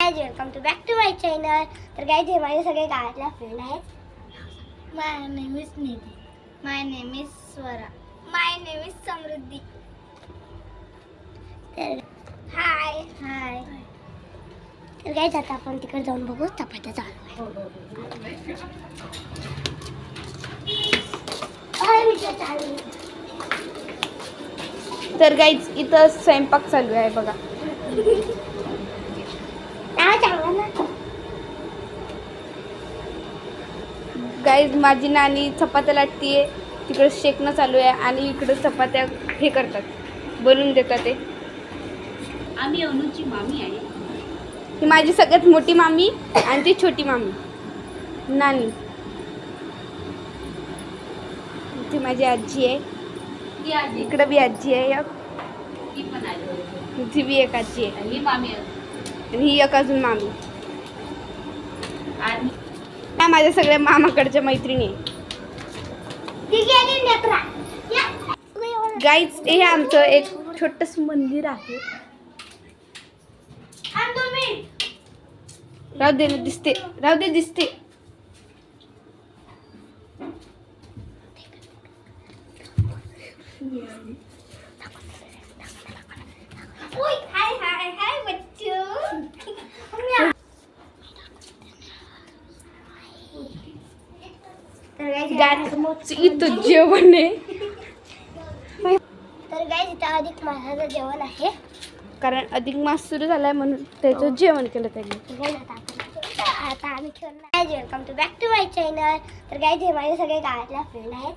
Guys welcome to back to my channel. तर guys हे माझे सगळे गावातल्या फ्रेंड आहेत. My name is Nidhi, my name is Swara, my name is Samruddhi. तर हाय हाय. तर गाइज आता आपण तिकडे जाऊन बघू चपात्या चालू आहे. तर गाईज इथं स्वयंपाक चालू आहे बघा. गाईज माझी नानी चपात्या लाटतीये, तिकडे शेकणं चालू आहे आणि इकडे चपात्या हे करतात, बनवून देतात. ते आम्ही अनुची मामी आहे. ही माझी सगळ्यात मोठी मामी आणि ती छोटी मामी नानी. ती माझी आजी आहे. ती आजी इकडं बी आजी आहे, एक ती पण आजी. ती बी एक आजी आहे ही मामी आहे. आणि ही एक अजून मामी. आणि त्या माझ्या सगळ्या मामाकडच्या मैत्रिणी आहे. गाईज हे आमचं एक छोटस मंदिर आहे. राहू दे ना, दिसते, राहू दे, दिसते. हाय हाय हाय बच्चू. इथं जेवण आहे, तर गाइज इथं अधिक मासाचं जेवण आहे. कारण अधिक मास सुरू झालाय म्हणून त्याचं जेवण केलं त्यांनी. आता आम्ही खेळणार. Guys welcome to back to my channel. तर गाइज हे माझे सगळे गावातल्या फ्रेंड आहेत.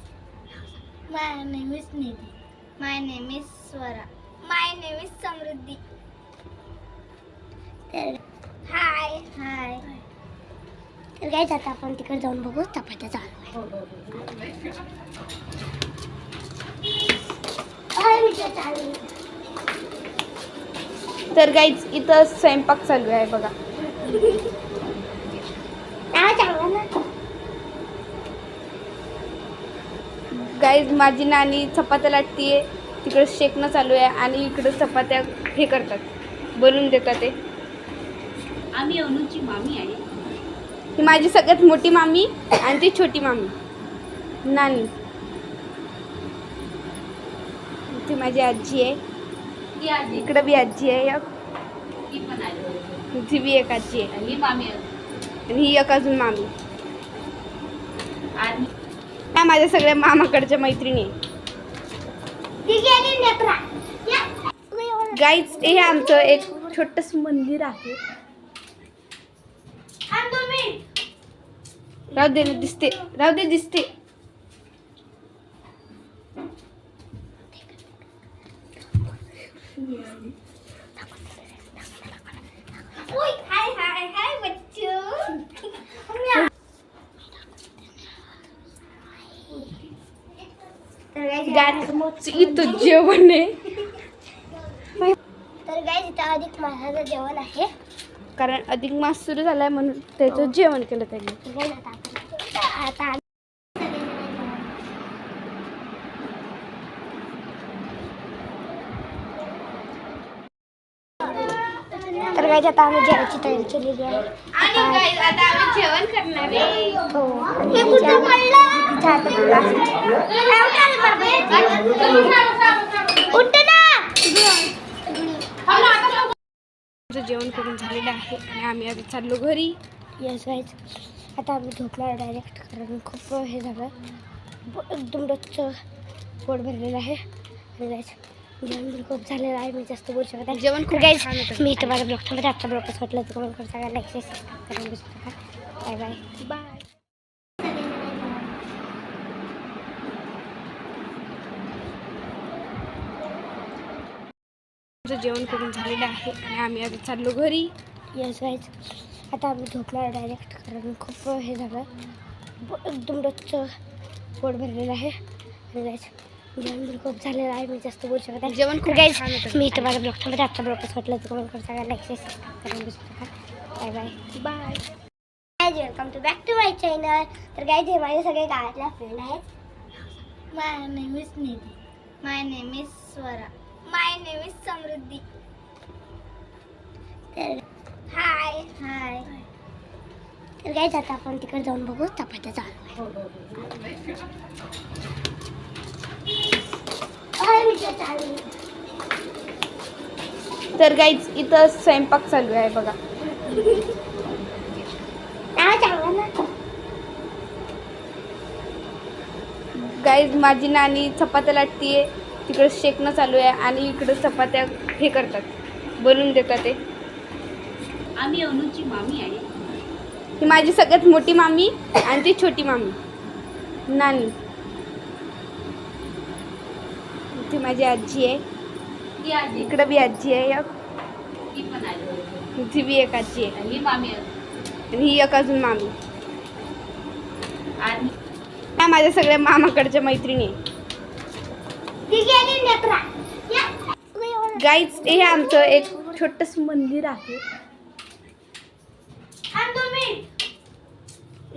My name is Nidhi, my name is Swara, my name is Samruddhi. तर हाय हाय. तर गाइज आता आपण तिकडे जाऊन बघू चपात्या चालू आहे. तर गाईज इथं स्वयंपाक चालू आहे बघा. गाईज माझी नानी चपात्या लाटतीये, तिकडे शेकणं चालू आहे आणि इकडे चपात्या हे करतात, बनवून देतात. ते आम्ही अनुची मामी आहे. ही माझी सगळ्यात मोठी मामी आणि ती छोटी मामी नानी. ती माझी आजी आहे. ती आजी इकडं बी आजी आहे, एक ती पण आजी. ती बी एक आजी आहे ही मामी आहे. आणि ही एक अजून मामी. आणि त्या माझ्या सगळ्या मामाकडच्या मैत्रिणी आहे. गाईज हे आमचं एक छोटस मंदिर आहे. राहू दे ना, दिसते, राहू दे, दिसते. हाय हाय हाय बच्चू. इथं जेवण आहे, तर गाइज इथं अधिक मासाचं जेवण आहे. कारण अधिक मास सुरू झालाय म्हणून त्याचं जेवण केलं त्यांनी. आता तर गाइज आता आम्ही जेवायची तयारी केलेली आहे. आता आम्ही जेवण करणार आहे. हो. हे कुठं पडलं? उठ ना. आमचं जेवण करून झालेलं आहे आणि आम्ही आता चाललो घरी. येस गाइज आता आम्ही झोपणार डायरेक्ट, कारण खूप हे झालं, एकदम डोकं पोट भरलेलं आहे. आणि गाइज जेवण बिल खूप झालेलं आहे, मी जास्त बोलू शकत नाही. जेवण खूप गाइज छान होतं. मी तुम्हाला ब्लॉगमध्ये आजचा ब्लॉग कसं वाटलं तर कमेंट करून सांगा, लाईक सबस्क्राईब करून विसरू नका. Bye bye bye. आमचं जेवण करून झालेलं आहे आणि आम्ही आता चाललो घरी. येस गाइज आता आम्ही झोपणार डायरेक्ट, कारण खूप हे झालं, एकदम डोकं पोट भरलेलं आहे. आणि गाइज जेवण बिल खूप झालेलं आहे, मी जास्त बोलू शकत नाही. जेवण खूप गाइज छान होतं. मी तुम्हाला ब्लॉगमध्ये आजचा ब्लॉग कसं वाटलं तर कमेंट करून सांगा, लाईक सबस्क्राईब करून विसरू नका. Bye bye bye. Guys welcome to back to my channel. तर गाइज हे माझे सगळे गावातल्या फ्रेंड आहेत. My name is Nidhi, my name is Swara, my name is Samruddhi. तर हाय हाय. तर काय आता आपण तिकडे जाऊन बघू चपात्या चालू आहे. तर गाईज इथं स्वयंपाक चालू आहे बघा. गाईज माझी नानी चपात्या लाटतीये, तिकडं शेकणं चालू आहे आणि इकडं चपात्या हे करतात, बनवून देतात ते. आम्ही अनुची मामी आहे. ही माझी सगळ्यात मोठी मामी आणि ती छोटी मामी नानी. ती माझी आजी आहे. ती आजी इकडं बी आजी आहे एक. ती पण आली. ती बी एक आजी आहे ही मामी आहे. आणि ही एक अजून मामी. आणि ह्या माझ्या सगळ्या मामाकडच्या मैत्रिणी आहे. गाईज हे आमचं एक छोटस मंदिर आहे.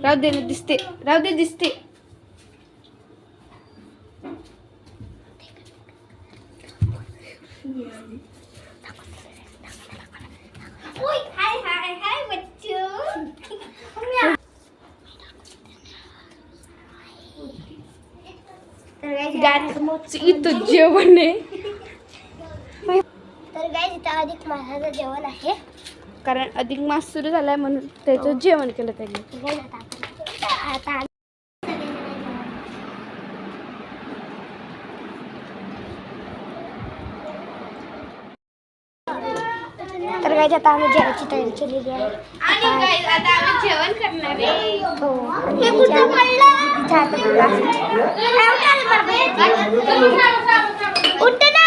राहू दे ना, दिसते, राहू दे, दिसते. इथं जेवण आहे तर काय इथं अधिक मासाचं जेवण आहे. कारण अधिक मास सुरू झालाय म्हणून त्याचं जेवण केलं त्यांनी. बघ आता तर काय आता आम्ही जेवायची तयारी केलेली आहे. आता आम्ही जेवण करणार आहे. हो. हे कुठं पडलं? उठ ना.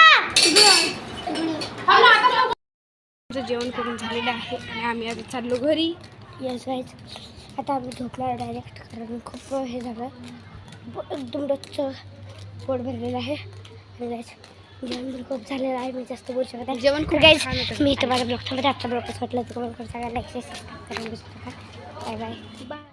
आमचं जेवण करून झालेलं आहे आणि आम्ही आता चाललो घरी. येस गाईज आता आम्ही झोपणार डायरेक्ट, कारण खूप हे झालं, एकदम डोकं पोट भरलेलं आहे. आणि गाईज जेवण पण खूप झालेलं आहे, मी जास्त बोलू शकत नाही. जेवण खूप गाईज छान होतं. मी तुम्हाला ब्लॉग थांबते. आजचा ब्लॉग कसं वाटलं तर कमेंट करून सांगा, लाईक शेअर सबस्क्राईब करून बसू नका. Bye bye. बाय.